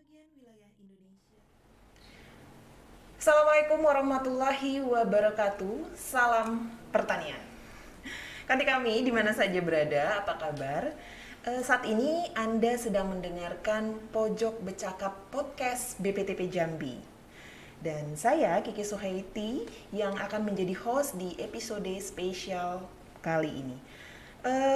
sebagian wilayah Indonesia. Assalamualaikum warahmatullahi wabarakatuh. Salam pertanian. Kanti kami di mana saja berada, apa kabar? Saat ini Anda sedang mendengarkan Pojok Becakap Podcast BPTP Jambi. Dan saya Kiki Suhaiti yang akan menjadi host di episode spesial kali ini.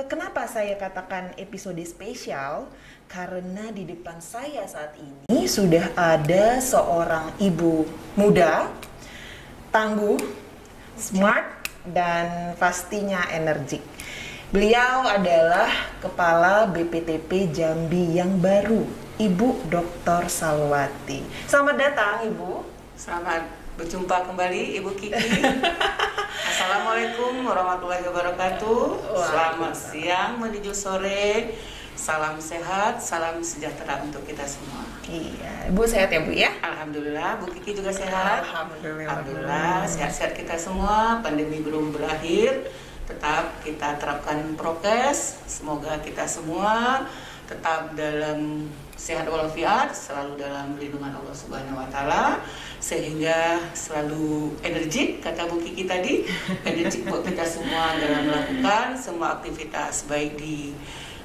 Kenapa saya katakan episode spesial? Karena di depan saya saat ini sudah ada seorang ibu muda, tangguh, smart, dan pastinya energik. Beliau adalah Kepala BPTP Jambi yang baru, Ibu Dr. Salwati. Selamat datang, Ibu. Selamat berjumpa kembali Ibu Kiki. Assalamualaikum warahmatullahi wabarakatuh. Selamat siang menuju sore. Salam sehat, salam sejahtera untuk kita semua. Iya, Ibu sehat ya Bu ya? Alhamdulillah, Bu Kiki juga sehat. Alhamdulillah. Sehat-sehat kita semua. Pandemi belum berakhir. Tetap kita terapkan prokes. Semoga kita semua tetap dalam sehat walafiat, selalu dalam lindungan Allah Subhanahu wa taala, sehingga selalu energik, kata Bu Kiki tadi, energik buat kita semua dalam melakukan semua aktivitas baik di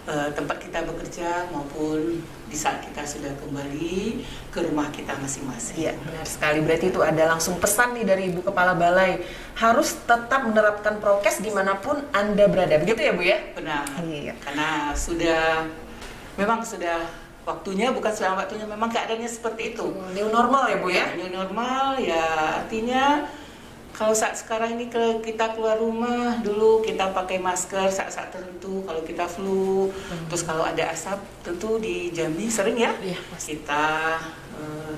tempat kita bekerja maupun di saat kita sudah kembali ke rumah kita masing-masing. Iya, benar sekali. Berarti itu ada langsung pesan nih dari Ibu Kepala Balai, harus tetap menerapkan prokes dimanapun Anda berada. Begitu ya Bu ya? Benar. Iya. Karena memang sudah waktunya, bukan selama waktunya, memang keadaannya seperti itu. New normal ya Bu ya? New normal ya, artinya kalau saat sekarang ini kita keluar rumah, dulu kita pakai masker saat-saat tertentu kalau kita flu. Terus kalau ada asap, tentu di Jambi sering ya, kita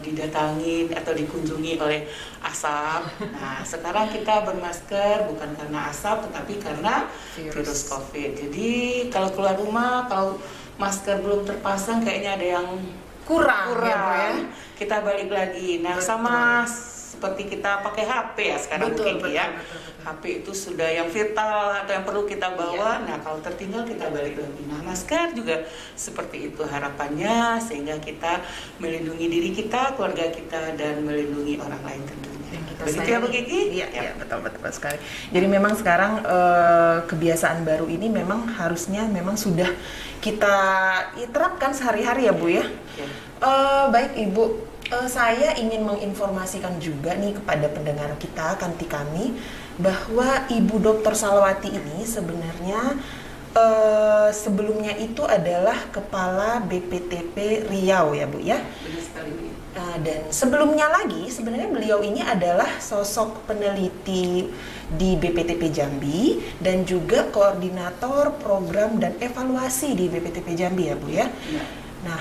didatangi atau dikunjungi oleh asap. Nah, sekarang kita bermasker bukan karena asap, tetapi karena virus COVID. Jadi kalau keluar rumah, kalau masker belum terpasang, kayaknya ada yang kurang. Ya, Bu, ya? Kita balik lagi. Nah, sama seperti kita pakai HP ya sekarang mungkin ya. HP itu sudah yang vital atau yang perlu kita bawa. Nah, kalau tertinggal kita balik lagi. Nah, masker juga seperti itu harapannya, sehingga kita melindungi diri kita, keluarga kita, dan melindungi orang lain tentunya. Begitu ya Bu Kiki? Iya, betul sekali. Jadi memang sekarang kebiasaan baru ini memang harusnya memang sudah kita terapkan sehari-hari ya Bu ya. Baik Ibu, saya ingin menginformasikan juga nih kepada pendengar kita, kanti kami, bahwa Ibu Dr. Salwati ini sebenarnya sebelumnya itu adalah Kepala BPTP Riau ya Bu ya. Benar sekali Bu. Dan sebelumnya lagi sebenarnya beliau ini adalah sosok peneliti di BPTP Jambi dan juga koordinator program dan evaluasi di BPTP Jambi ya Bu ya. Nah,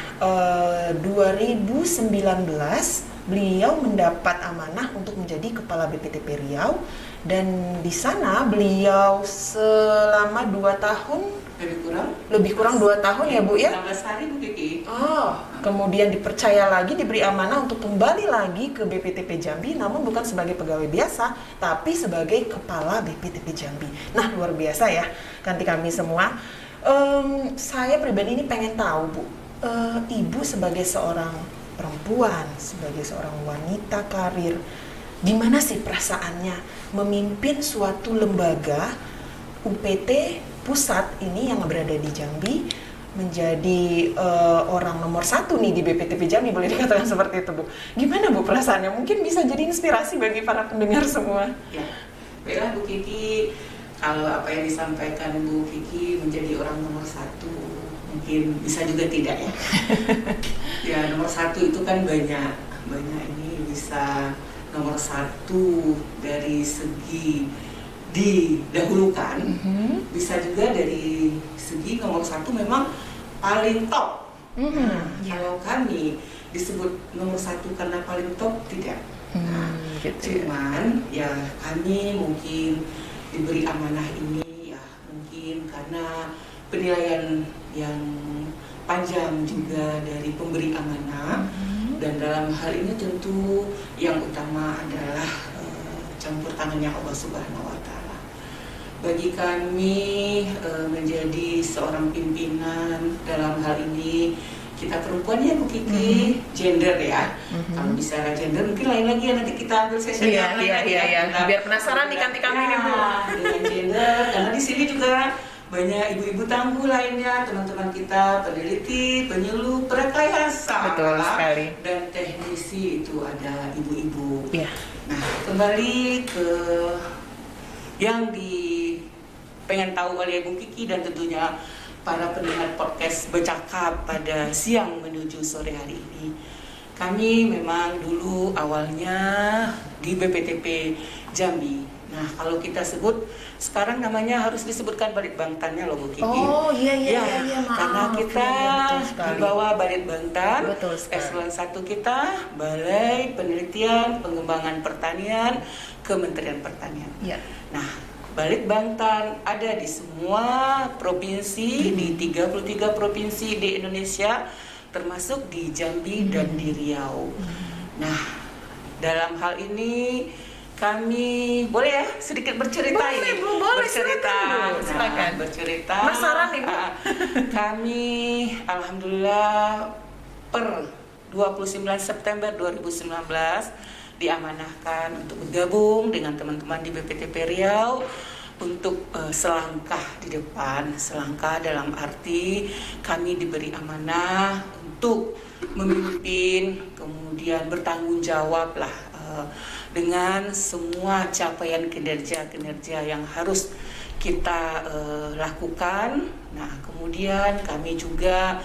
2019 beliau mendapat amanah untuk menjadi Kepala BPTP Riau, dan di sana beliau selama 2 tahun, lebih kurang 2 tahun ya Bu ya. 16 hari Bu Kiki. Kemudian dipercaya lagi, diberi amanah untuk kembali lagi ke BPTP Jambi, namun bukan sebagai pegawai biasa, tapi sebagai Kepala BPTP Jambi. Nah, luar biasa ya, kanti kami semua. Saya pribadi ini pengen tahu Bu, Ibu sebagai seorang perempuan, sebagai seorang wanita karir, gimana sih perasaannya memimpin suatu lembaga UPT pusat ini yang berada di Jambi, menjadi orang nomor 1 nih di BPTP Jambi, boleh dikatakan seperti itu Bu. Gimana Bu perasaannya? Mungkin bisa jadi inspirasi bagi para pendengar semua. Ya, baiklah Bu Kiki, kalau apa yang disampaikan Bu Kiki menjadi orang nomor 1, mungkin bisa juga tidak ya. Ya, nomor 1 itu kan banyak ini, bisa nomor 1 dari segi didahulukan, bisa juga dari segi nomor 1 memang paling top. Nah, kalau kami disebut nomor 1 karena paling top, tidak. Cuman ya kami mungkin diberi amanah ini ya mungkin karena penilaian yang panjang juga dari pemberi amanah, dan dalam hal ini tentu yang utama adalah campur tangannya Allah Subhanahu wa taala. Bagi kami menjadi seorang pimpinan dalam hal ini kita perempuan ya Bu Kiki, gender ya. Kalau bicara gender mungkin lain lagi ya, nanti kita ambil sesi yang lain lagi ya. Biar penasaran nih kanti kami ini Bu. Dengan gender, karena di sini juga banyak ibu-ibu tangguh lainnya, teman-teman kita, peneliti, penyuluh, perekayasa, betul sekali, dan teknisi itu ada ibu-ibu. Iya. Nah, kembali ke yang pengen tahu oleh Bu Kiki dan tentunya para pendengar podcast Bercakap pada siang menuju sore hari ini. Kami memang dulu awalnya di BPTP Jambi. Nah, kalau kita sebut sekarang namanya harus disebutkan Balitbangtannya loh Bu Kiki. Oh iya, maaf. Karena kita di bawah Balitbangtan, eselon 1 kita Balai Penelitian Pengembangan Pertanian Kementerian Pertanian. Iya. Nah, Balitbangtan ada di semua provinsi, di 33 provinsi di Indonesia, termasuk di Jambi dan di Riau. Nah, dalam hal ini kami boleh ya sedikit bercerita ini? Boleh, silakan. Bercerita. Penasaran nih Bu. Kami alhamdulillah per 29 September 2019 diamanahkan untuk bergabung dengan teman-teman di BPTP Riau untuk selangkah di depan. Selangkah dalam arti kami diberi amanah untuk memimpin, kemudian bertanggung jawab lah dengan semua capaian kinerja yang harus kita lakukan. Nah, kemudian kami juga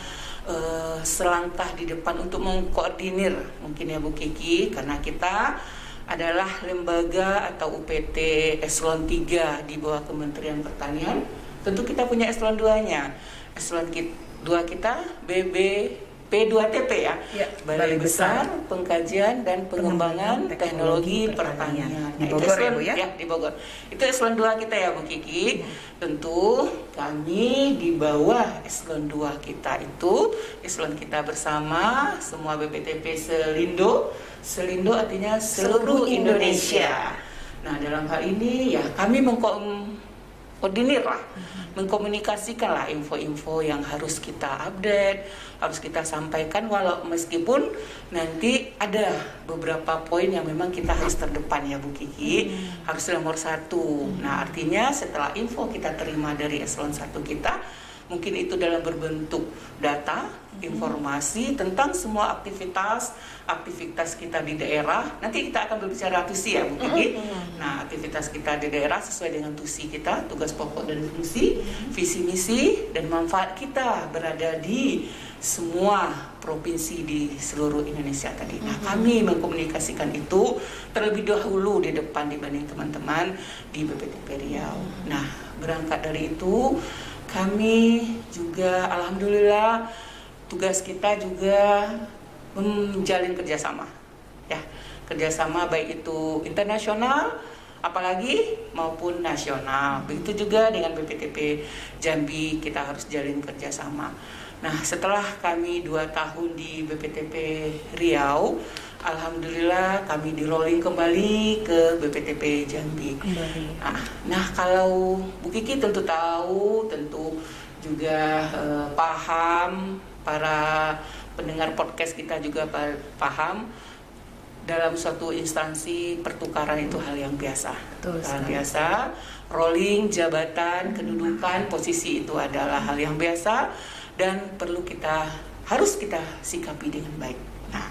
selangkah di depan untuk mengkoordinir mungkin ya Bu Kiki, karena kita adalah lembaga atau UPT eselon 3 di bawah Kementerian Pertanian. Tentu kita punya eselon 2-nya. Eselon 2 kita P2TP ya, Balai Besar Pengkajian dan Pengembangan Teknologi Pertanian. Di Bogor ya Bu ya? Ya, di Bogor. Itu eselon 2 kita ya Bu Kiki. Tentu kami di bawah eselon 2 kita itu, eselon kita bersama semua BPTP Selindo artinya seluruh Indonesia. Nah, dalam hal ini ya kami mengkoordinir lah, mengkomunikasikan lah info-info yang harus kita update, harus kita sampaikan, walau meskipun nanti ada beberapa poin yang memang kita harus terdepan ya Bu Kiki, harus nomor 1. Nah, artinya setelah info kita terima dari eselon 1 kita, mungkin itu dalam berbentuk data, informasi tentang semua aktivitas kita di daerah. Nanti kita akan berbicara tusi ya Bu Kiki. Nah, aktivitas kita di daerah sesuai dengan tusi kita, tugas pokok dan fungsi, visi misi dan manfaat kita berada di semua provinsi di seluruh Indonesia tadi. Nah, kami mengkomunikasikan itu terlebih dahulu di depan dibanding teman-teman di BPTP Riau. Nah, berangkat dari itu kami juga alhamdulillah tugas kita juga menjalin kerjasama ya, kerjasama baik itu internasional apalagi maupun nasional. Begitu juga dengan BPTP Jambi kita harus jalin kerjasama. Nah, setelah kami 2 tahun di BPTP Riau, alhamdulillah kami di rolling kembali ke BPTP Jambi. Nah, kalau Bu Kiki tentu tahu, tentu juga paham, para pendengar podcast kita juga paham, dalam suatu instansi pertukaran itu hal yang biasa. Biasa, rolling jabatan, kedudukan, posisi itu adalah hal yang biasa dan harus kita sikapi dengan baik. Nah,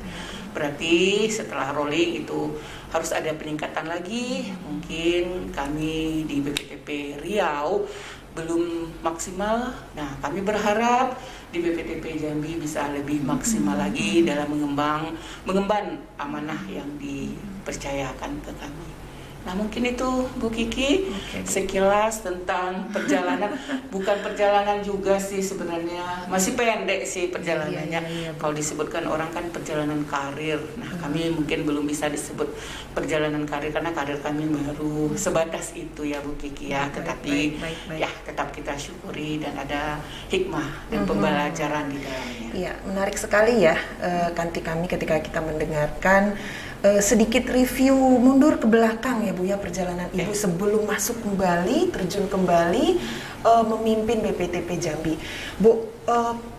berarti setelah rolling itu harus ada peningkatan lagi. Mungkin kami di BPTP Riau belum maksimal. Nah, kami berharap di BPTP Jambi bisa lebih maksimal lagi dalam mengemban amanah yang dipercayakan ke kami. Nah, mungkin itu Bu Kiki sekilas tentang perjalanan. Bukan perjalanan juga sih sebenarnya, masih pendek sih perjalanannya. Kalau disebutkan orang kan perjalanan karir. Nah, kami mungkin belum bisa disebut perjalanan karir karena karir kami baru sebatas itu ya Bu Kiki ya. Tetapi ya tetap kita syukuri dan ada hikmah dan pembelajaran di dalamnya. Iya, menarik sekali ya Kanti kami ketika kita mendengarkan sedikit review mundur ke belakang ya ya Bu ya perjalanan Ibu sebelum masuk kembali, terjun kembali memimpin BPTP Jambi. Bu,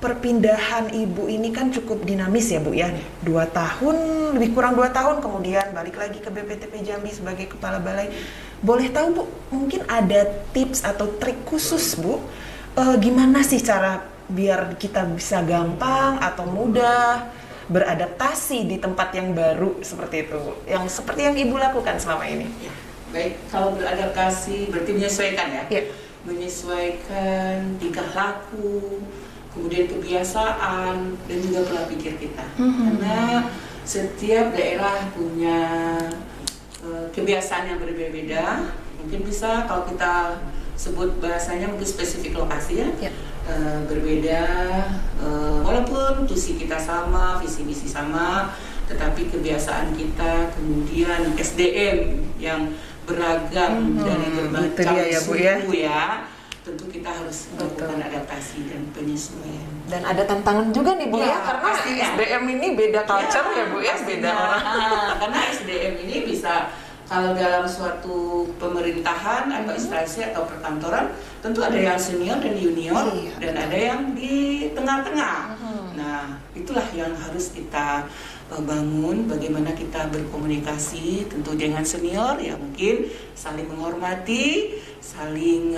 perpindahan Ibu ini kan cukup dinamis ya Bu ya. 2 tahun, lebih kurang 2 tahun kemudian balik lagi ke BPTP Jambi sebagai kepala balai. Boleh tahu Bu, mungkin ada tips atau trik khusus Bu, gimana sih cara biar kita bisa gampang atau mudah beradaptasi di tempat yang baru seperti itu, yang seperti yang Ibu lakukan selama ini? Ya, baik, kalau beradaptasi berarti menyesuaikan ya? Ya. Menyesuaikan tingkah laku, kemudian kebiasaan dan juga pola pikir kita. Karena setiap daerah punya kebiasaan yang berbeda-beda. Mungkin bisa kalau kita sebut bahasanya mungkin spesifik lokasi ya. Berbeda, walaupun tusi kita sama, visi misi sama, tetapi kebiasaan kita, kemudian SDM yang beragam dari bermacam suku ya, tentu kita harus melakukan adaptasi dan penyesuaian. Dan ada tantangan juga nih Bu ya, karena pastinya. SDM ini beda culture ya Bu ya, beda orang. Karena SDM ini bisa, kalau dalam suatu pemerintahan atau instansi atau perkantoran, tentu ada yang senior dan junior, dan ada yang di tengah-tengah. Nah, itulah yang harus kita bangun, bagaimana kita berkomunikasi tentu dengan senior, ya mungkin saling menghormati, saling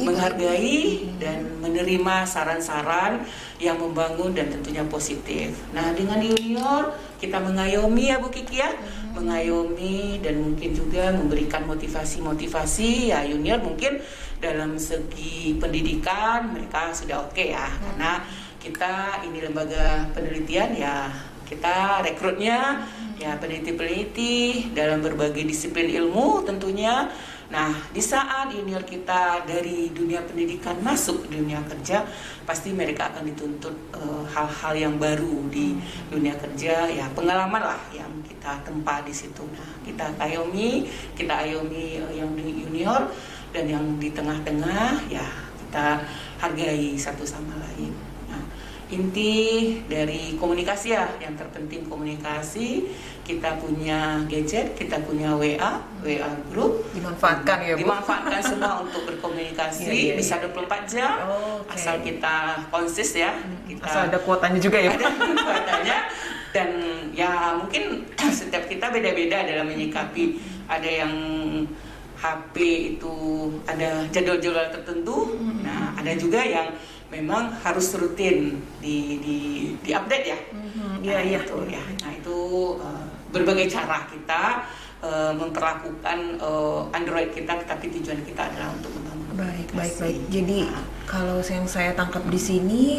menghargai dan menerima saran-saran yang membangun dan tentunya positif. Nah, dengan junior kita mengayomi ya Bu Kiki ya, mengayomi dan mungkin juga memberikan motivasi-motivasi ya. Junior mungkin dalam segi pendidikan mereka sudah oke ya, karena kita ini lembaga penelitian ya, kita rekrutnya ya peneliti-peneliti dalam berbagai disiplin ilmu tentunya. Nah, di saat junior kita dari dunia pendidikan masuk ke dunia kerja, pasti mereka akan dituntut hal-hal yang baru di dunia kerja, ya pengalaman lah yang kita tempa di situ. Nah, kita ayomi yang junior, dan yang di tengah-tengah ya kita hargai satu sama lain. Inti dari komunikasi ya, yang terpenting komunikasi. Kita punya gadget, kita punya WA group, dimanfaatkan ya Bu? Dimanfaatkan semua untuk berkomunikasi, bisa 24 jam, asal kita konsis ya, kita asal ada kuotanya juga ya? Ada kuotanya, dan ya mungkin setiap kita beda-beda dalam menyikapi. Ada yang HP itu ada jadwal-jadwal tertentu, nah ada juga yang memang harus rutin di update ya. Itu ya. Nah, itu berbagai cara kita memperlakukan Android kita, tetapi tujuan kita adalah untuk membangun. Baik. Jadi kalau yang saya tangkap di sini,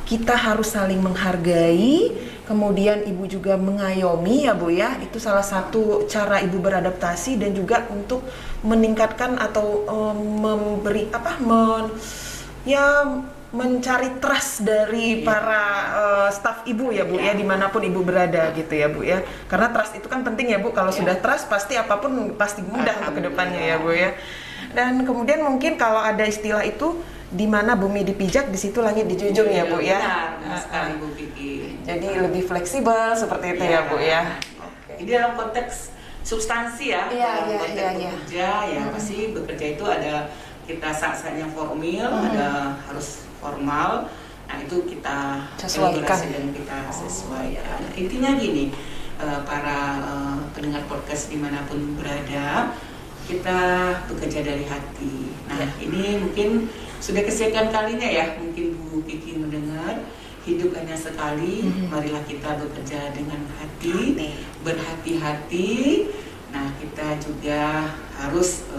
kita harus saling menghargai, kemudian Ibu juga mengayomi ya Bu ya. Itu salah satu cara Ibu beradaptasi dan juga untuk meningkatkan atau memberi mencari trust dari para staf Ibu ya Bu ya, dimanapun Ibu berada gitu ya Bu ya. Karena trust itu kan penting ya Bu, kalau sudah trust pasti apapun pasti mudah untuk kedepannya ya Bu ya. Dan kemudian mungkin kalau ada istilah itu, di mana bumi dipijak di situ langit dijunjung ya Bu ya. Benar sekali Bu Kiki. Jadi lebih fleksibel seperti itu ya Bu ya. Ini dalam konteks substansi ya, dalam konteks bekerja ya, pasti bekerja itu ada kita saat-saatnya formal, ada harus formal. Nah, itu kita sesuaikan dan kita sesuaikan. Intinya gini, para pendengar podcast dimanapun berada, kita bekerja dari hati. Nah, ini mungkin sudah kesekian kalinya ya, mungkin Bu Kiki mendengar, hidup hanya sekali, marilah kita bekerja dengan hati, berhati-hati. Nah, kita juga harus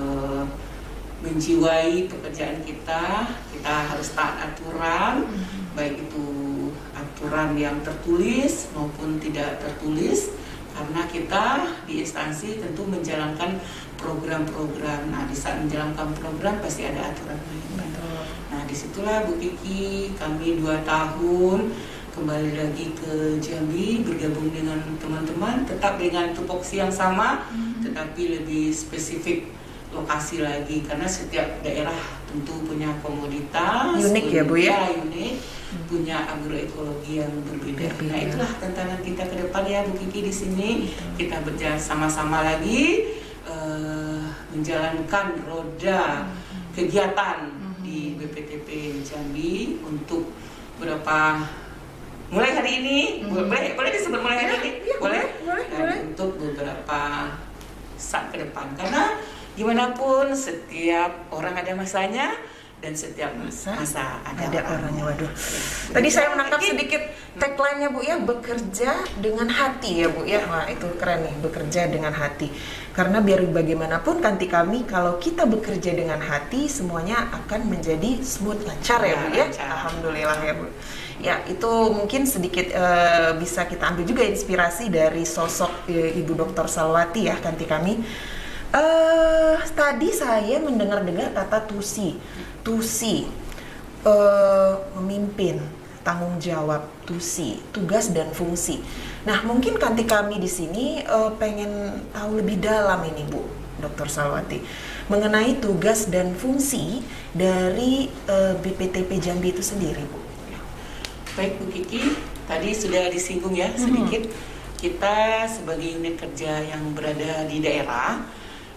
menjiwai pekerjaan kita harus taat aturan, baik itu aturan yang tertulis maupun tidak tertulis, karena kita di instansi tentu menjalankan program-program. Nah, di saat menjalankan program pasti ada aturan main. Nah, disitulah Bu Kiki, kami 2 tahun kembali lagi ke Jambi, bergabung dengan teman-teman, tetap dengan tupoksi yang sama, tetapi lebih spesifik lokasi lagi, karena setiap daerah tentu punya komoditas unik ya Bu ya, unik. punya agroekologi yang berbeda. Nah, itulah tantangan kita ke depan ya Bu Kiki di sini. Kita berjalan sama-sama lagi menjalankan roda kegiatan di BPTP Jambi untuk mulai hari ini, boleh disebut mulai hari ini? Boleh? Untuk beberapa saat ke depan. Karena gimana pun setiap orang ada masanya dan setiap masa ada orangnya. Waduh. Tadi saya menangkap sedikit tagline-nya Bu ya, bekerja dengan hati ya Bu ya. Wah, itu keren nih, bekerja dengan hati. Karena biar bagaimanapun kanti kami, kalau kita bekerja dengan hati, semuanya akan menjadi smooth, lancar ya Bu ya. Alhamdulillah ya Bu. Ya, itu mungkin sedikit bisa kita ambil juga inspirasi dari sosok Ibu Dr. Salwati ya, kanti kami. Tadi saya mendengar-dengar kata tusi, memimpin, tanggung jawab, tugas dan fungsi. Nah, mungkin kanti kami di sini pengen tahu lebih dalam ini Bu Dr. Salwati mengenai tugas dan fungsi dari BPTP Jambi itu sendiri Bu. Baik Bu Kiki, tadi sudah disinggung ya sedikit. Kita sebagai unit kerja yang berada di daerah.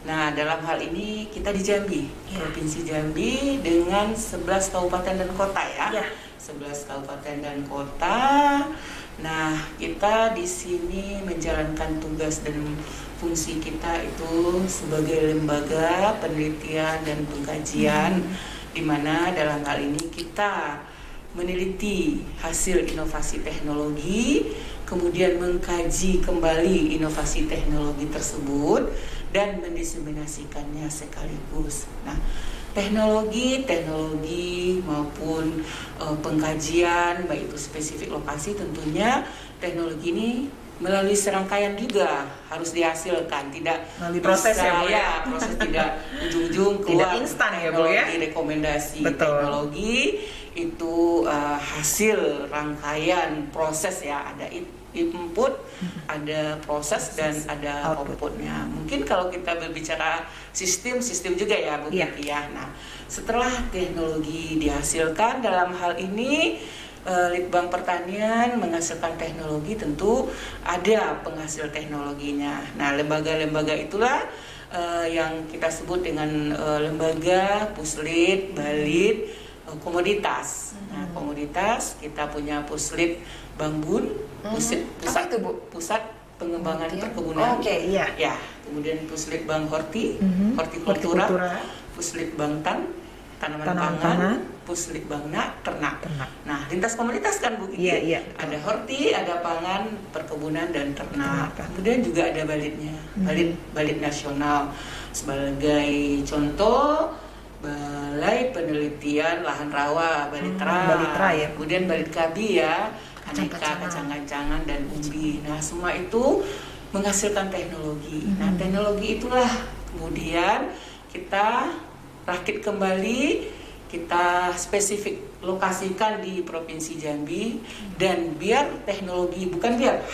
Nah, dalam hal ini kita di Jambi, Provinsi Jambi dengan 11 kabupaten dan kota ya. 11 kabupaten dan kota. Nah, kita di sini menjalankan tugas dan fungsi kita itu sebagai lembaga penelitian dan pengkajian, di mana dalam hal ini kita meneliti hasil inovasi teknologi, kemudian mengkaji kembali inovasi teknologi tersebut dan mendiseminasikannya sekaligus. Nah, teknologi maupun pengkajian, baik itu spesifik lokasi, tentunya teknologi ini melalui serangkaian juga harus dihasilkan, tidak melalui proses ya, proses tidak ujung-ujung keluar tidak instan ya Bu ya. Rekomendasi teknologi itu hasil rangkaian proses ya, ada input, ada proses dan ada outputnya. Mungkin kalau kita berbicara sistem juga ya Bu Kiki ya. Nah, setelah teknologi dihasilkan, dalam hal ini Litbang Pertanian menghasilkan teknologi, tentu ada penghasil teknologinya. Nah, lembaga-lembaga itulah yang kita sebut dengan lembaga Puslit, Balit, komoditas. Nah, komoditas kita punya Puslit Bangbun, pusat pengembangan perkebunan. Ya, kemudian Puslit Bang Hortikultura, Puslit Bangtan, tanaman pangan, Puslit Bangna, ternak. Nah, lintas komoditas kan Bu Kiki. Ada horti, ada pangan, perkebunan dan ternak. Kemudian juga ada balitnya, balit nasional. Sebagai contoh, Balai Penelitian Lahan Rawa, Balitra ya. Kemudian Balit Kabi ya, aneka kacang-kacangan dan umbi. Nah, semua itu menghasilkan teknologi. Nah, teknologi itulah kemudian kita rakit kembali, kita spesifik lokasikan di Provinsi Jambi, dan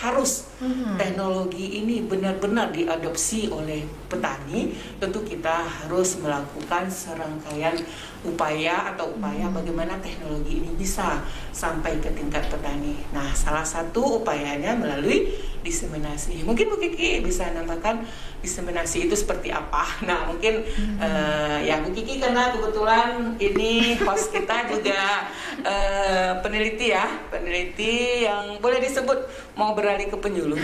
harus teknologi ini benar-benar diadopsi oleh petani. Tentu kita harus melakukan serangkaian upaya bagaimana teknologi ini bisa sampai ke tingkat petani. Nah, salah satu upayanya melalui diseminasi. Mungkin Bu Kiki bisa nambahkan diseminasi itu seperti apa? Nah, mungkin ya Bu Kiki, karena kebetulan ini host kita juga peneliti yang boleh disebut mau beralih ke penyuluh.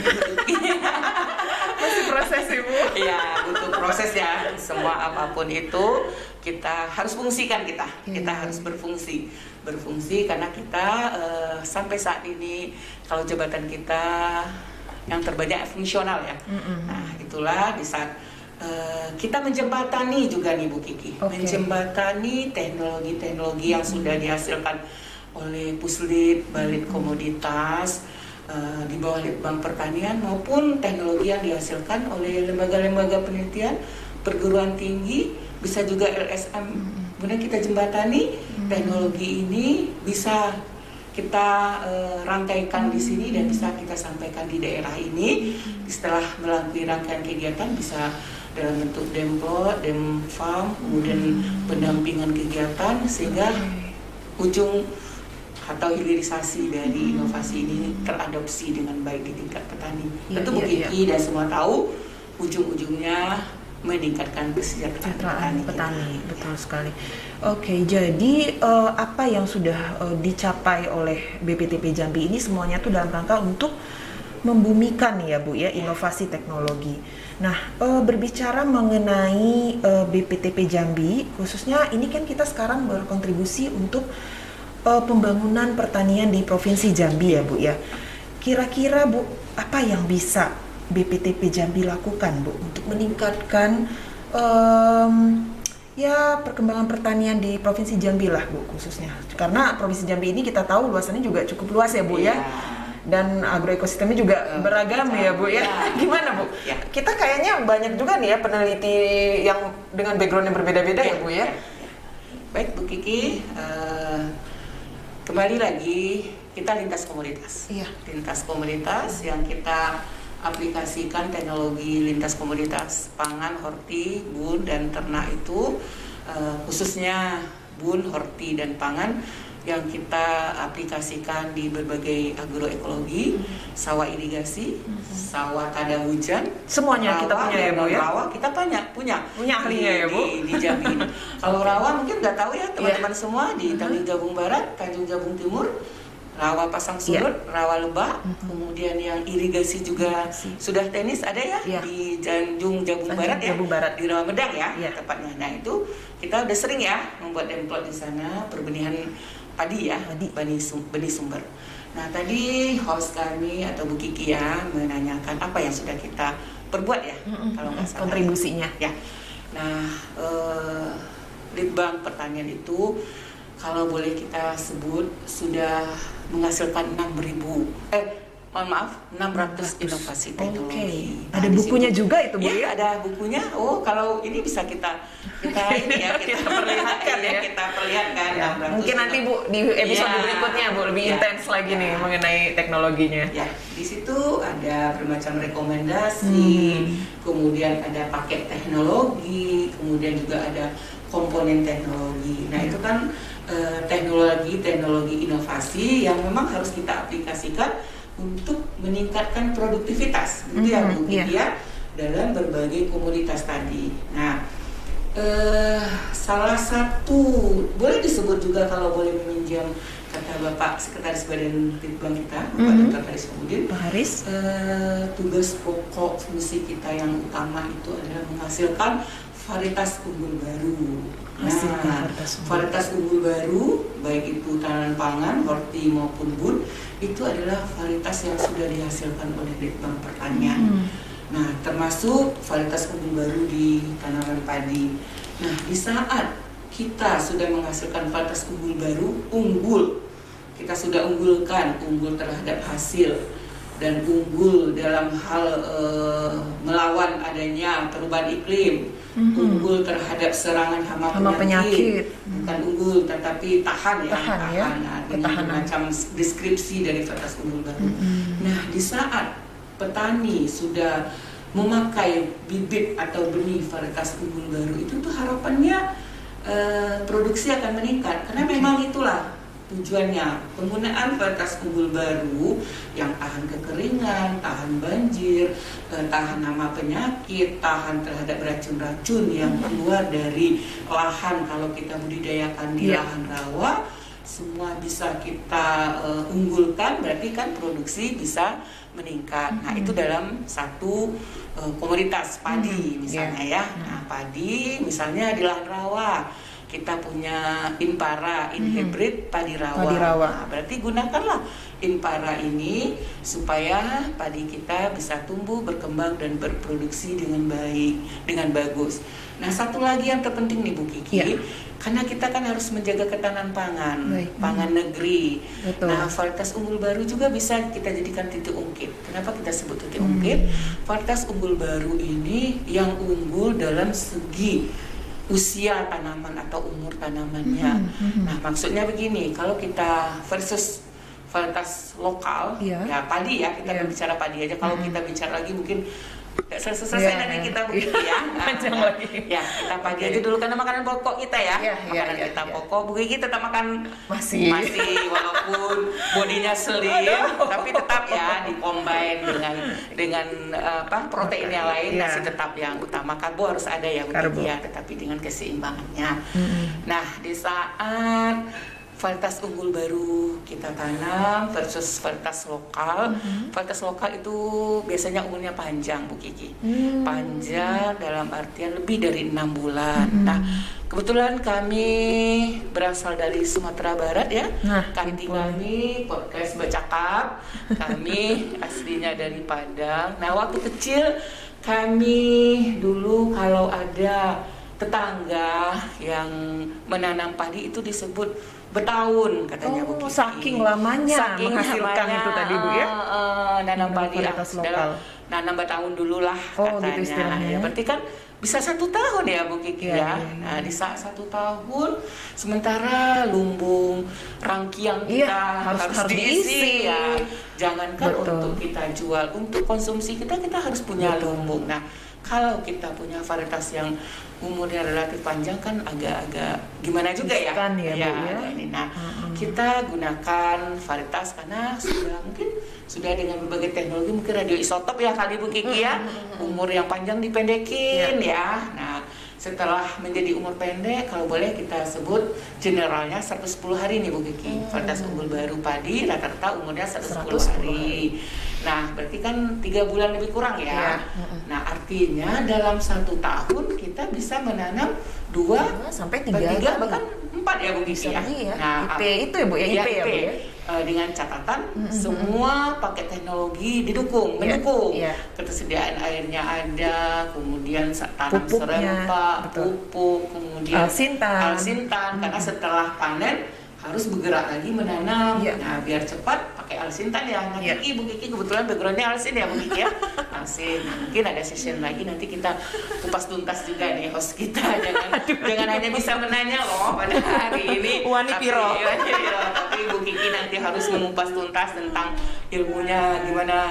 Masih proses Ibu. Ya, butuh proses ya. Semua apapun itu kita harus fungsikan, kita harus berfungsi karena kita sampai saat ini kalau jabatan kita yang terbanyak fungsional ya. Nah, itulah di saat kita menjembatani juga nih Bu Kiki, menjembatani teknologi yang sudah dihasilkan oleh Puslit, Balit Komoditas di bawah Litbang Pertanian, maupun teknologi yang dihasilkan oleh lembaga-lembaga penelitian, perguruan tinggi, bisa juga LSM. Kemudian kita jembatani teknologi ini bisa kita rangkaikan di sini dan bisa kita sampaikan di daerah ini. Setelah melalui rangkaian kegiatan bisa dalam bentuk demplot, demfarm, kemudian pendampingan kegiatan, sehingga ujung atau hilirisasi dari inovasi ini teradopsi dengan baik di tingkat petani. Tentu Bu Kiki dan semua tahu ujung-ujungnya meningkatkan kesejahteraan petani. Betul sekali. Oke, jadi apa yang sudah dicapai oleh BPTP Jambi ini semuanya tuh dalam rangka untuk membumikan ya Bu ya inovasi teknologi. Nah, berbicara mengenai BPTP Jambi, khususnya ini kan kita sekarang berkontribusi untuk pembangunan pertanian di Provinsi Jambi ya Bu ya. Kira-kira Bu, apa yang bisa BPTP Jambi lakukan Bu untuk meningkatkan ya perkembangan pertanian di Provinsi Jambi lah Bu khususnya. Karena Provinsi Jambi ini kita tahu luasannya juga cukup luas ya Bu ya. Dan agroekosistemnya juga beragam ya Bu ya. Gimana Bu? Kita kayaknya banyak juga nih ya peneliti yang dengan background yang berbeda-beda ya Bu ya. Baik Bu Kiki, kembali lagi kita lintas komoditas. Lintas komoditas yang kita aplikasikan teknologi lintas komoditas pangan, horti, bun, dan ternak itu khususnya bun, horti, dan pangan yang kita aplikasikan di berbagai agroekologi, sawah irigasi, sawah tada hujan, semuanya kita punya ya Bu ya. Rawa kita punya ahlinya ya Bu di Jambi. Kalau rawa mungkin nggak tahu ya teman-teman semua di Tanjung Jabung Barat, Tanjung Jabung Timur, rawa pasang surut, rawa lebah, kemudian yang irigasi juga sudah tenis ada ya di Tanjung Jabung Barat ya, di Rawa Medang ya tepatnya. Nah itu kita udah sering ya membuat demplot di sana perbenihan padi ya, benih sumber. Nah tadi host kami atau Bu Kiki ya menanyakan apa yang sudah kita perbuat ya, kalau nggak salah kontribusinya ya. Nah Litbang Pertanian itu kalau boleh kita sebut sudah menghasilkan 600 inovasi teknologi. Nah, ada bukunya juga itu Bu ya? Ada bukunya. Oh, kalau ini bisa kita ini ya kita perlihatkan ya. Kita perlihatkan. Ya, mungkin nanti Bu di episode berikutnya Bu lebih intens lagi nih mengenai teknologinya. Ya, di situ ada bermacam rekomendasi, kemudian ada paket teknologi, kemudian juga ada komponen teknologi. Nah, itu kan teknologi inovasi yang memang harus kita aplikasikan untuk meningkatkan produktivitas, gitu ya Bu ya, dalam berbagai komoditas tadi. Nah, salah satu boleh disebut juga kalau boleh meminjam kata Bapak Sekretaris Badan Litbang kita, Pak Dr. Haris Mahmudin, Pak Haris, tugas pokok fungsi kita yang utama itu adalah menghasilkan varietas unggul baru. Nah, varietas unggul baru, baik itu tanaman pangan, horti maupun bun, itu adalah varietas yang sudah dihasilkan oleh Litbang Pertanian. Nah, termasuk varietas unggul baru di tanaman padi. Nah, di saat kita sudah menghasilkan varietas unggul baru, kita sudah unggulkan, unggul terhadap hasil dan unggul dalam hal melawan adanya perubahan iklim, unggul terhadap serangan hama penyakit, bukan unggul tetapi tahan dengan macam deskripsi dari varietas unggul baru. Nah, di saat petani sudah memakai bibit atau benih varietas unggul baru itu tuh harapannya produksi akan meningkat karena memang itulah tujuannya, penggunaan varietas unggul baru yang tahan kekeringan, tahan banjir, tahan hama penyakit, tahan terhadap racun-racun yang keluar dari lahan kalau kita budidayakan di lahan rawa, semua bisa kita unggulkan, berarti kan produksi bisa meningkat. Nah, itu dalam satu komoditas padi misalnya ya. Nah, padi misalnya di lahan rawa kita punya Impara, hybrid padi rawa. Nah, berarti gunakanlah Impara ini supaya padi kita bisa tumbuh, berkembang dan berproduksi dengan baik, dengan bagus. Nah, satu lagi yang terpenting nih Bu Kiki, karena kita kan harus menjaga ketahanan pangan, pangan negeri. Betul. Nah, varietas unggul baru juga bisa kita jadikan titik ungkit. Kenapa kita sebut titik ungkit? Varietas unggul baru ini yang unggul dalam segi usia tanaman atau umur tanamannya. Nah, maksudnya begini, kalau kita versus varietas lokal, ya padi ya, kita berbicara padi aja. Kalau kita bicara lagi mungkin selesai nanti kita begitu ya. Panjang lagi. Ya, kita pagi aja dulu karena makanan pokok kita ya. Makanan kita pokok, Bu Kiki tetap makan masih walaupun bodinya slim, tapi tetap ya dicombine dengan protein yang lain, masih tetap yang utama karbo harus ada ya Bu Kiki ya, tetapi dengan keseimbangannya. Nah, di saat varietas unggul baru kita tanam versus varietas lokal. Varietas lokal itu biasanya umurnya panjang, Bu Kiki. Panjang dalam artian lebih dari 6 bulan. Nah, kebetulan kami berasal dari Sumatera Barat ya. Kanti kami podcast bercakap. Kami aslinya dari Padang. Nah, waktu kecil kami dulu kalau ada tetangga yang menanam padi itu disebut bertahun katanya Bu Kiki. Saking lamanya menghasilkan itu tadi Bu ya. Nanam padi lokal. Nanam bertahun dulu lah katanya. Gitu ya, berarti kan bisa 1 tahun ya Bu Kiki ya. Nah, di saat 1 tahun sementara lumbung rangkiang kita harus diisi ya. Jangankan untuk kita jual, untuk konsumsi kita harus punya lumbung. Nah, kalau kita punya varietas yang umurnya relatif panjang kan agak-agak gimana juga ya. Nah, kita gunakan varietas karena sudah dengan berbagai teknologi, mungkin radioisotop ya kali Bu Kiki ya. Umur yang panjang dipendekin ya. Nah, setelah menjadi umur pendek, kalau boleh kita sebut generalnya 110 hari nih Bu Kiki. Varietas unggul baru padi rata-rata umurnya 110 hari. Nah, berarti kan 3 bulan lebih kurang ya. Nah, artinya dalam 1 tahun kita bisa menanam 2 sampai 3 bahkan 4 ya Bu Kiki ya. Nah, IP itu ya Bu ya, IP ya Bu ya. Dengan catatan semua pakai teknologi mendukung. Ketersediaan airnya ada, kemudian tanam serempak, pupuk, kemudian alsintan karena setelah panen harus bergerak lagi menanam. Nah, biar cepat pakai alsintan ya. Nah, Bu Kiki kebetulan backgroundnya alsin ya Bu Kiki ya. Alsin. Nah, mungkin ada session lagi nanti kita kupas tuntas juga nih host kita. Jangan hanya bisa menanya loh pada hari ini. Tapi Bu Kiki nanti harus mengupas tuntas tentang ilmunya gimana,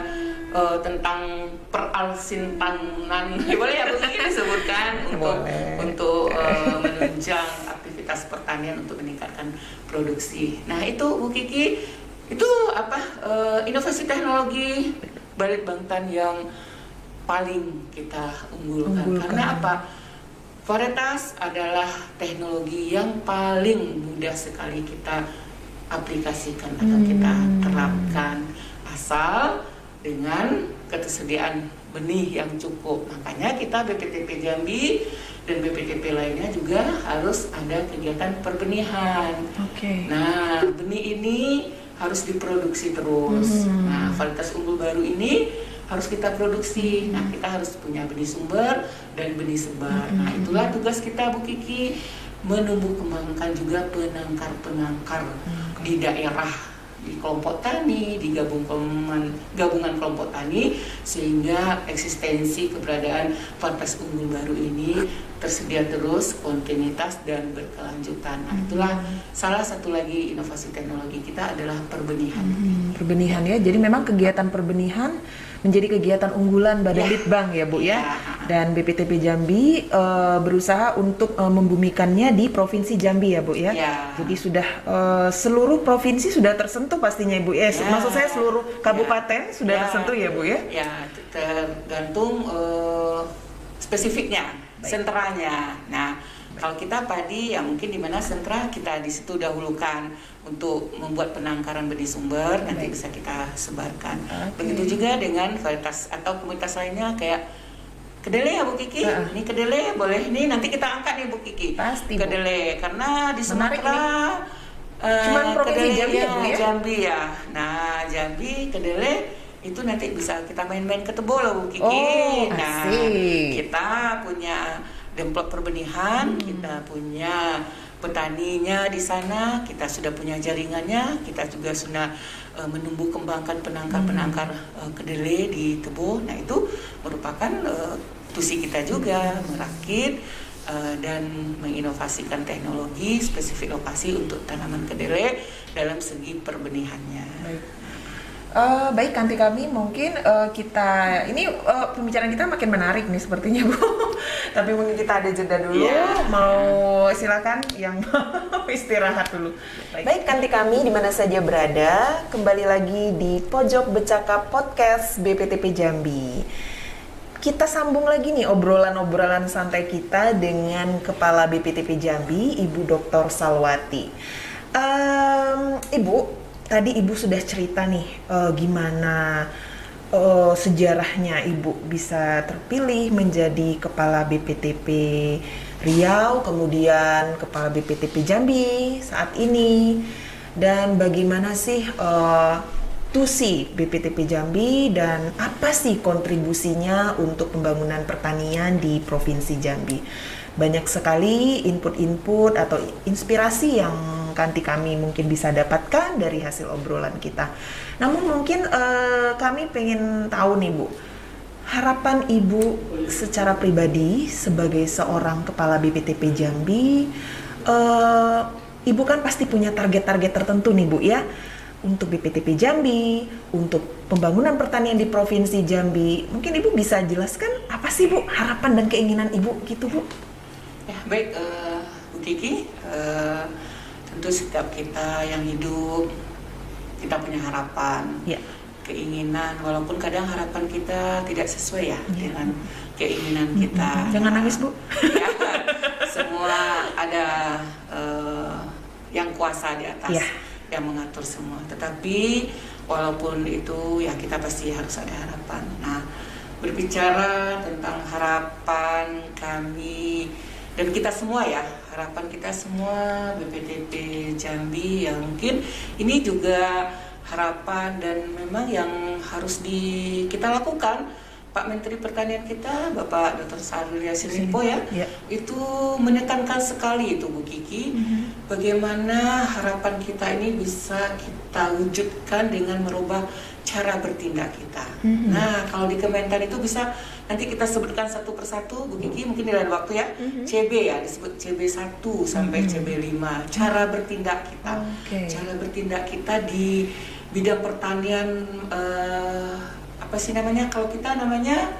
tentang peralsintanan. Boleh ya Bu Kiki disebutkan untuk menunjang aktivitas pertanian untuk meningkatkan produksi. Nah, itu Bu Kiki, itu inovasi teknologi Balit Bangtan yang paling kita unggulkan. Karena apa? Varietas adalah teknologi yang paling mudah sekali kita aplikasikan atau kita terapkan asal dengan ketersediaan benih yang cukup. Makanya kita BPTP Jambi dan BPTP lainnya juga harus ada kegiatan perbenihan. Nah, benih ini harus diproduksi terus. Nah, varietas unggul baru ini harus kita produksi. Nah, kita harus punya benih sumber dan benih sebar. Nah, itulah tugas kita Bu Kiki, menumbuh kembangkan juga penangkar-penangkar di daerah, di kelompok tani, di gabungan kelompok tani, sehingga eksistensi keberadaan varietas unggul baru ini tersedia terus, kontinuitas dan berkelanjutan. Nah, itulah salah satu lagi inovasi teknologi kita adalah perbenihan. Perbenihan ya, jadi memang kegiatan perbenihan menjadi kegiatan unggulan Badan Litbang ya Bu ya. Dan BPTP Jambi berusaha untuk membumikannya di Provinsi Jambi ya Bu ya. Jadi sudah seluruh provinsi sudah tersentuh pastinya Ibu ya. Maksud saya seluruh kabupaten sudah tersentuh ya Bu ya. Ya, tergantung spesifiknya, sentranya. Nah, kalau kita padi ya mungkin di mana sentra kita di situ dahulukan untuk membuat penangkaran benih sumber, nanti bisa kita sebarkan. Begitu juga dengan varietas atau komunitas lainnya kayak kedelai ya Bu Kiki. Ini kedelai boleh nih nanti kita angkat nih Bu Kiki. Pasti kedelai karena di Sumatera cuman provinsi Jambi ya Bu ya. Jambi ya. Nah, Jambi kedelai itu nanti bisa kita main-main ke Tebo loh Bu Kiki. Nah, kita punya demplot perbenihan, kita punya petaninya di sana, kita sudah punya jaringannya, kita juga sudah menumbuh kembangkan penangkar-penangkar kedelai di Tebo. Nah, itu merupakan tusi kita juga merakit dan menginovasikan teknologi spesifik lokasi untuk tanaman kedelai dalam segi perbenihannya. Baik. Baik, Kanti kami mungkin kita ini pembicaraan kita makin menarik nih sepertinya Bu. Tapi mungkin kita ada jeda dulu. Mau silakan yang mau istirahat dulu. Baik, Kanti kami di mana saja berada, kembali lagi di Pojok Bercakap Podcast BPTP Jambi. Kita sambung lagi nih obrolan-obrolan santai kita dengan Kepala BPTP Jambi, Ibu Dr. Salwati. Ibu, tadi Ibu sudah cerita nih gimana sejarahnya Ibu bisa terpilih menjadi Kepala BPTP Riau, kemudian Kepala BPTP Jambi saat ini, dan bagaimana sih tusi BPTP Jambi dan apa sih kontribusinya untuk pembangunan pertanian di Provinsi Jambi. Banyak sekali input-input atau inspirasi yang Kanti kami mungkin bisa dapatkan dari hasil obrolan kita. Namun mungkin kami pengen tahu nih Bu, harapan Ibu secara pribadi sebagai seorang Kepala BPTP Jambi, Ibu kan pasti punya target-target tertentu nih Bu ya, untuk BPTP Jambi, untuk pembangunan pertanian di Provinsi Jambi. Mungkin Ibu bisa jelaskan apa sih Bu harapan dan keinginan Ibu gitu Bu? Ya, baik Bu Kiki, tentu setiap kita yang hidup kita punya harapan, keinginan, walaupun kadang harapan kita tidak sesuai dengan keinginan kita. Jangan nangis Bu. Ya, semua ada yang kuasa di atas yang mengatur semua. Tetapi walaupun itu ya kita pasti harus ada harapan. Nah, berbicara tentang harapan kami dan kita semua ya, harapan kita semua BPTP Jambi yang mungkin ini juga harapan dan memang yang harus kita lakukan. Pak Menteri Pertanian kita, Bapak Dr. Syahrul Yassin Limpo itu menekankan sekali itu Bu Kiki, bagaimana harapan kita ini bisa kita wujudkan dengan merubah cara bertindak kita. Nah, kalau di Kementan itu bisa nanti kita sebutkan satu persatu Bu Kiki, mungkin di lain waktu ya. CB ya, disebut CB1 sampai CB5, cara bertindak kita. Cara bertindak kita di bidang pertanian, apa sih namanya, kalau kita namanya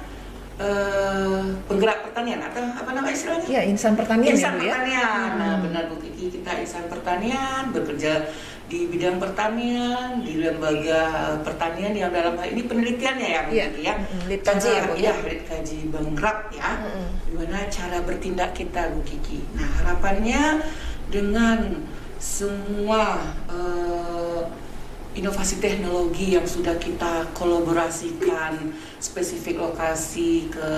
penggerak pertanian atau apa nama istilahnya? Ya, insan pertanian. Insan pertanian. Nah, benar Bu Kiki, kita insan pertanian, bekerja di bidang pertanian, di lembaga pertanian yang dalam hal ini penelitiannya ya Bu Kiki ya. Litkaji ya Bu ya. Litkaji Banggrap ya. Gimana cara bertindak kita Bu Kiki. Nah, harapannya dengan semua inovasi teknologi yang sudah kita kolaborasikan spesifik lokasi ke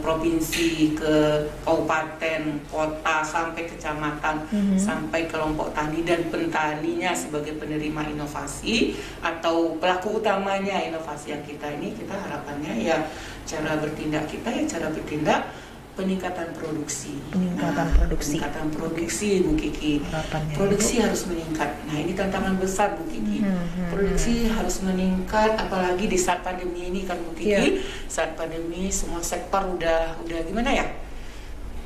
provinsi, ke kabupaten, kota, sampai kecamatan, sampai kelompok tani dan petaninya sebagai penerima inovasi atau pelaku utamanya inovasi yang kita ini, kita harapannya ya cara bertindak kita ya cara bertindak peningkatan produksi. Peningkatan produksi Bu Kiki. Produksi harus meningkat. Nah, ini tantangan besar Bu Kiki. Produksi harus meningkat, apalagi di saat pandemi ini kan Bu Kiki. Saat pandemi semua sektor udah gimana ya?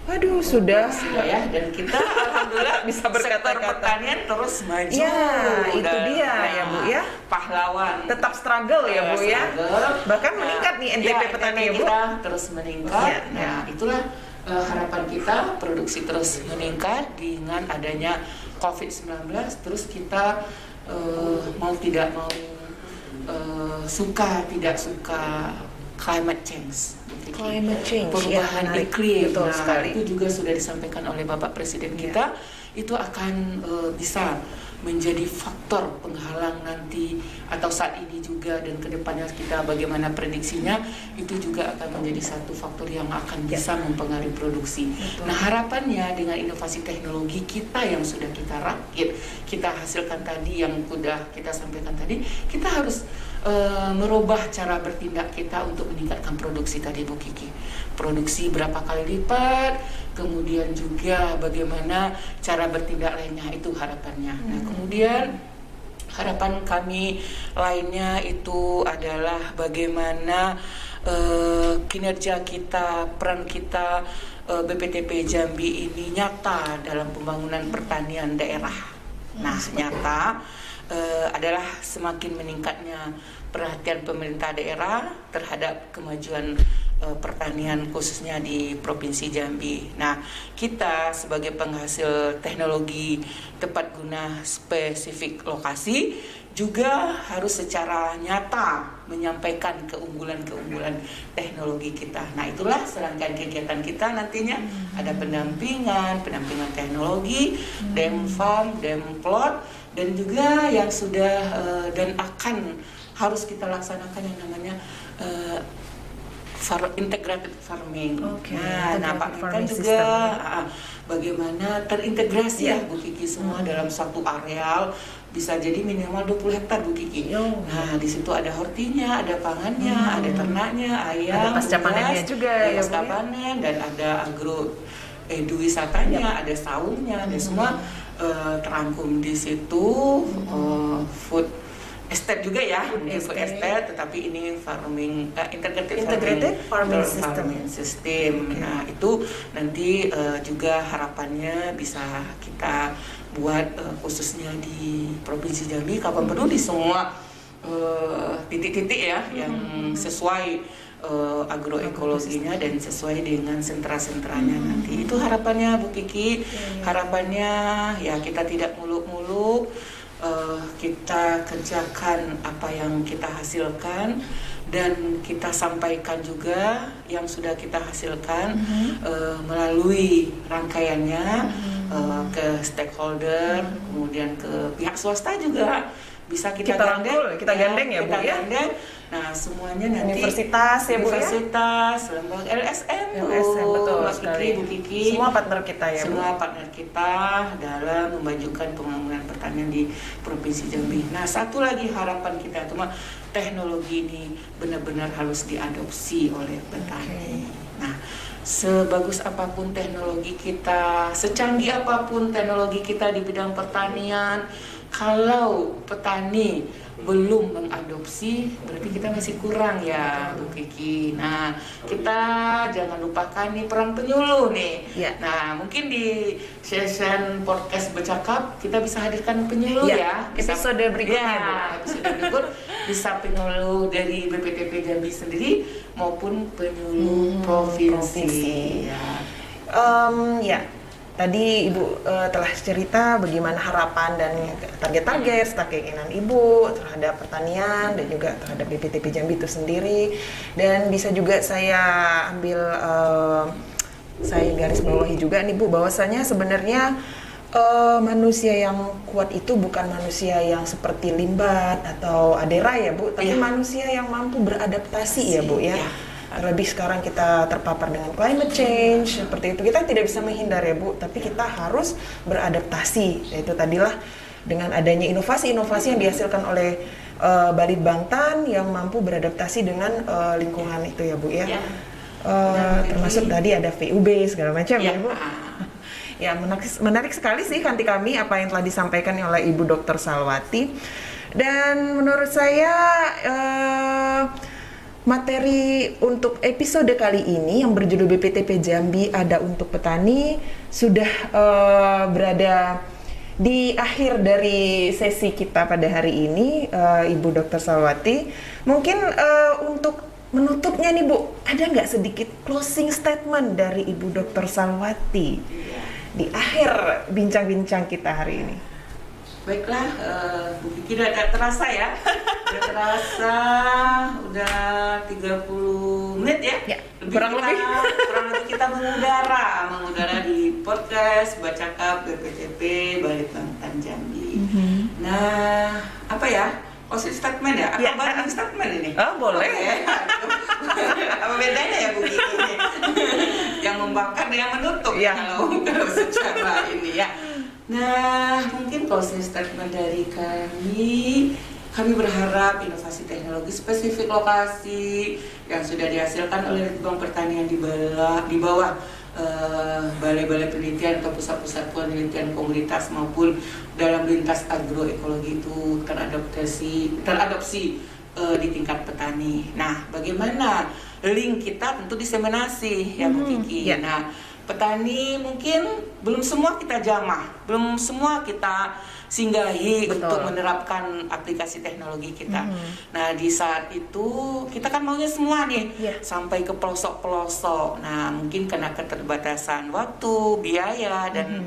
Waduh, sudah ya, dan kita alhamdulillah bisa berkata-kata pertanian terus maju. Ya, itu dia ya Bu ya. Pahlawan. Tetap struggle ya Bu ya. Bahkan meningkat nih NTP petani ya Bu. Kita terus meningkat. Nah, itulah harapan kita, produksi terus meningkat dengan adanya COVID-19. Terus kita mau tidak mau suka tidak suka climate change. Perubahan iklim. Betul sekali. Itu juga sudah disampaikan oleh Bapak Presiden kita, itu akan bisa menjadi faktor penghalang nanti atau saat ini juga dan kedepannya kita bagaimana prediksinya, itu juga akan menjadi satu faktor yang akan bisa mempengaruhi produksi. Nah, harapannya dengan inovasi teknologi kita yang sudah kita rakit, kita hasilkan tadi yang sudah kita sampaikan tadi, kita harus merubah cara bertindak kita untuk meningkatkan produksi tadi Bu Kiki. Produksi berapa kali lipat, kemudian juga bagaimana cara bertindak lainnya, itu harapannya. Nah, kemudian harapan kami lainnya itu adalah bagaimana kinerja kita, peran kita BPTP Jambi ini nyata dalam pembangunan pertanian daerah. Nah, nyata adalah semakin meningkatnya perhatian pemerintah daerah terhadap kemajuan pertanian khususnya di Provinsi Jambi. Nah, kita sebagai penghasil teknologi tepat guna spesifik lokasi juga harus secara nyata menyampaikan keunggulan-keunggulan teknologi kita. Nah, itulah serangkaian kegiatan kita nantinya. Ada pendampingan teknologi, Demfarm, Demplot, dan juga yang sudah dan akan harus kita laksanakan yang namanya integrated farming. Nah, Pak kan juga bagaimana terintegrasi ya Bu Kiki semua dalam satu areal, bisa jadi minimal 20 hektar Bu Kiki. Nah, di situ ada hortinya, ada pangannya, ada ternaknya, ayam, ada pasca panennya juga, ada pasca panen, dan ada agro wisatanya, ada saungnya, dan semua terangkum di situ. Food estate juga ya, food estate, tetapi ini farming integrated farming system. Nah, itu nanti juga harapannya bisa kita buat khususnya di Provinsi Jambi, kapan perlu di semua titik-titik ya yang sesuai agroekologinya dan sesuai dengan sentra-sentranya nanti. Itu harapannya Bu Kiki. Harapannya ya kita tidak muluk-muluk, kita kerjakan apa yang kita hasilkan dan kita sampaikan juga yang sudah kita hasilkan melalui rangkaiannya ke stakeholder, kemudian ke pihak swasta juga bisa kita gandeng ya Bu ya. Nah, semuanya nanti universitas ya Bu ya. Universitas, lembaga LSM betul sekali. Bu Kiki. Semua partner kita ya Bu. Semua partner kita dalam memajukan pembangunan pertanian di Provinsi Jambi. Nah, satu lagi harapan kita cuma teknologi ini benar-benar harus diadopsi oleh petani. Nah, sebagus apapun teknologi kita, secanggih apapun teknologi kita di bidang pertanian, kalau petani belum mengadopsi, berarti kita masih kurang ya Bu Kiki. Nah, kita jangan lupakan nih peran penyuluh nih. Nah, mungkin di session podcast bercakap kita bisa hadirkan penyuluh ya. Episode berikutnya Bu. Episode berikut bisa penyuluh dari BPTP Jambi sendiri maupun penyuluh provinsi. Ya. Tadi Ibu telah cerita bagaimana harapan dan target-target serta keinginan Ibu terhadap pertanian dan juga terhadap BPTP Jambi itu sendiri. Dan bisa juga saya ambil, saya garis bawahi juga nih Bu, bahwasanya sebenarnya manusia yang kuat itu bukan manusia yang seperti Limbat atau Adera ya Bu, tapi manusia yang mampu beradaptasi ya Bu ya. Terlebih sekarang kita terpapar dengan climate change seperti itu, kita tidak bisa menghindar ya Bu, tapi kita harus beradaptasi. Yaitu tadilah dengan adanya inovasi-inovasi yang dihasilkan oleh Balitbangtan yang mampu beradaptasi dengan lingkungan itu ya Bu ya. Termasuk tadi ada VUB segala macam ya Bu. Ya, menarik sekali sih kanti kami apa yang telah disampaikan oleh Ibu Dr. Salwati. Dan menurut saya materi untuk episode kali ini yang berjudul BPTP Jambi Ada Untuk Petani sudah berada di akhir dari sesi kita pada hari ini, Ibu Dr. Salwati. Mungkin untuk menutupnya nih Bu, ada nggak sedikit closing statement dari Ibu Dr. Salwati di akhir bincang-bincang kita hari ini? Baiklah, Bu Kiki udah terasa ya. Udah terasa, udah 30 menit ya. Kurang lebih kita mengudara di podcast Bercakap BPTP Balitbangtan Jambi. Nah, apa ya? Closing statement ya? Atau barang statement ini? Boleh. Apa bedanya ya Bu Kiki ini? Yang membakar dengan menutup kalau secara ini ya. Nah, mungkin closing statement dari kami berharap inovasi teknologi spesifik lokasi yang sudah dihasilkan oleh Litbang Pertanian di bawah balai-balai penelitian atau pusat-pusat penelitian komunitas maupun dalam lintas agroekologi itu teradopsi di tingkat petani. Nah, bagaimana link kita tentu diseminasi ya Bu Kiki. Nah, petani mungkin belum semua kita jamah, belum semua kita singgahi Betul. untuk menerapkan aplikasi teknologi kita. Nah, di saat itu kita kan maunya semua nih Iya. sampai ke pelosok-pelosok. Nah, mungkin karena keterbatasan waktu, biaya dan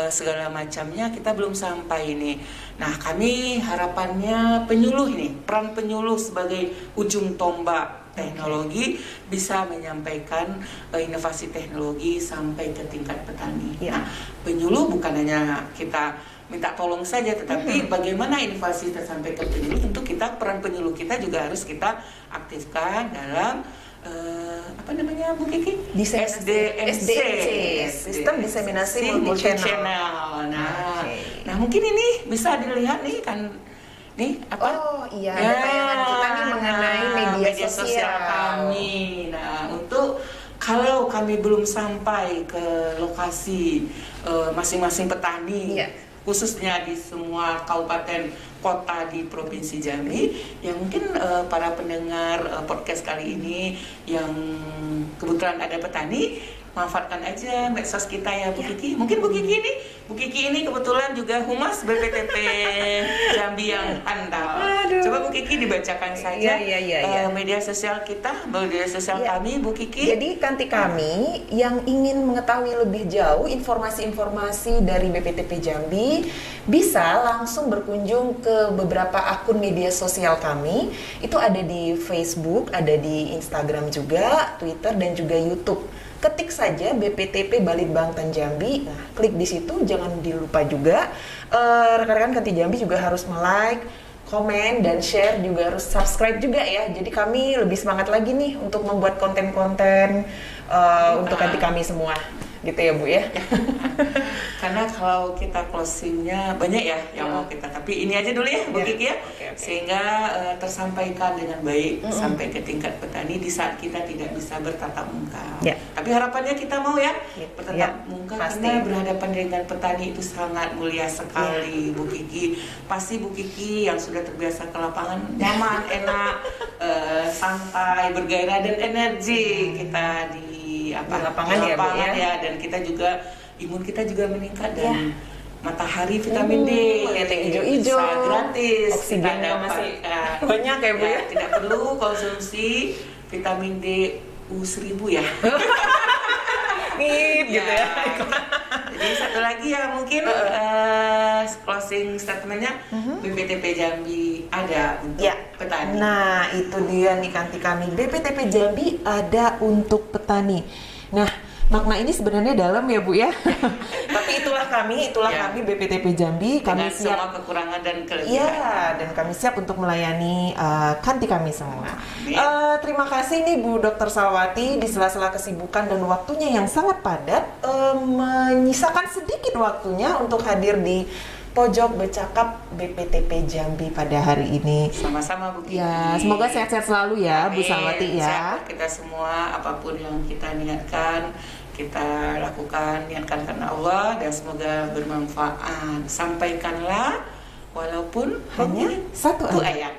segala macamnya kita belum sampai nih. Nah, kami harapannya penyuluh nih, peran penyuluh sebagai ujung tombak teknologi bisa menyampaikan inovasi teknologi sampai ke tingkat petani. Ya. Nah, penyuluh bukan hanya kita minta tolong saja, tetapi bagaimana inovasi tersampai ke penyuluh, tentu kita peran penyuluh kita juga harus kita aktifkan dalam apa namanya Bu Kiki? SDMC, Sistem Diseminasi Multi-Channel. Nah mungkin ini bisa dilihat nih kan, nih apa? Oh iya, ada tayangan kita nih mengenai media sosial kami. Nah, untuk kalau kami belum sampai ke lokasi masing-masing petani, Iya. khususnya di semua kabupaten kota di Provinsi Jambi, yang mungkin para pendengar podcast kali ini yang kebetulan ada petani, manfaatkan aja medsos kita ya Bu Kiki. Mungkin Bu Kiki ini kebetulan juga humas BPTP Jambi yang handal. Aduh. Coba Bu Kiki dibacakan saja Iya. media sosial kita, media sosial Iya. kami Bu Kiki. Jadi kanti kami yang ingin mengetahui lebih jauh informasi-informasi dari BPTP Jambi bisa langsung berkunjung ke beberapa akun media sosial kami. Itu ada di Facebook, ada di Instagram juga, Twitter dan juga YouTube. Ketik saja BPTP Balitbangtan Jambi. Nah, klik di situ, jangan dilupa juga rekan-rekan Kanti Jambi juga harus like, komen dan share, juga harus subscribe juga ya. Jadi kami lebih semangat lagi nih untuk membuat konten-konten untuk Kanti kami semua. Gitu ya Bu ya. Karena kalau kita closingnya banyak ya yang mau kita, tapi ini aja dulu ya Bu Kiki ya. Oke. Sehingga tersampaikan dengan baik sampai ke tingkat petani di saat kita tidak bisa bertatap muka. Ya. Tapi harapannya kita mau ya bertatap Ya, muka, pasti. karena berhadapan dengan petani itu sangat mulia sekali Bu Kiki. Pasti Bu Kiki yang sudah terbiasa ke lapangan nyaman, enak, santai, bergairah dan energi kita di lapangan ya, Bu, ya. Dan kita juga imun kita juga meningkat dan matahari vitamin D Lihat yang hijau-hijau, bisa gratis oksigennya kita masih dapatkan. banyak ya Bu ya. Tidak perlu konsumsi vitamin D U1000 ya. Gitu ya. Jadi satu lagi ya mungkin closing statementnya BPTP Jambi ada untuk petani. Nah, itu dia nih Kanti kami. BPTP Jambi ada untuk petani. Nah, makna ini sebenarnya dalam ya Bu ya. Tapi itulah kami BPTP Jambi. Kami dengan siap semua kekurangan dan kelebihan. Iya, dan kami siap untuk melayani Kanti kami semua. Terima kasih nih Bu Dr. Salwati di sela-sela kesibukan dan waktunya yang sangat padat, menyisakan sedikit waktunya untuk hadir di Pojok Bercakap BPTP Jambi pada hari ini. Sama-sama Bu Kiki. Ya, semoga sehat-sehat selalu ya Bu Amin. Salwati ya. Sehat kita semua, apapun yang kita niatkan, kita lakukan, niatkan karena Allah, dan semoga bermanfaat. Sampaikanlah walaupun Hanya satu ayat.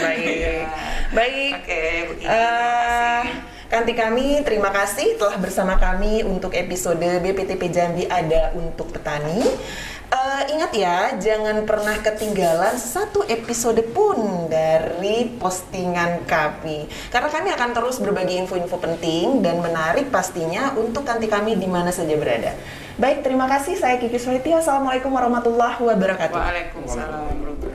Baik. Baik. Oke, Bu Kiki, terima kasih. Kanti kami, terima kasih telah bersama kami untuk episode BPTP Jambi ada untuk petani. Ingat ya, jangan pernah ketinggalan satu episode pun dari postingan kami. Karena kami akan terus berbagi info-info penting dan menarik pastinya untuk Kanti kami di mana saja berada. Baik, terima kasih. Saya Kiki Soliti. Assalamualaikum warahmatullahi wabarakatuh. Waalaikumsalam warahmatullahi wabarakatuh.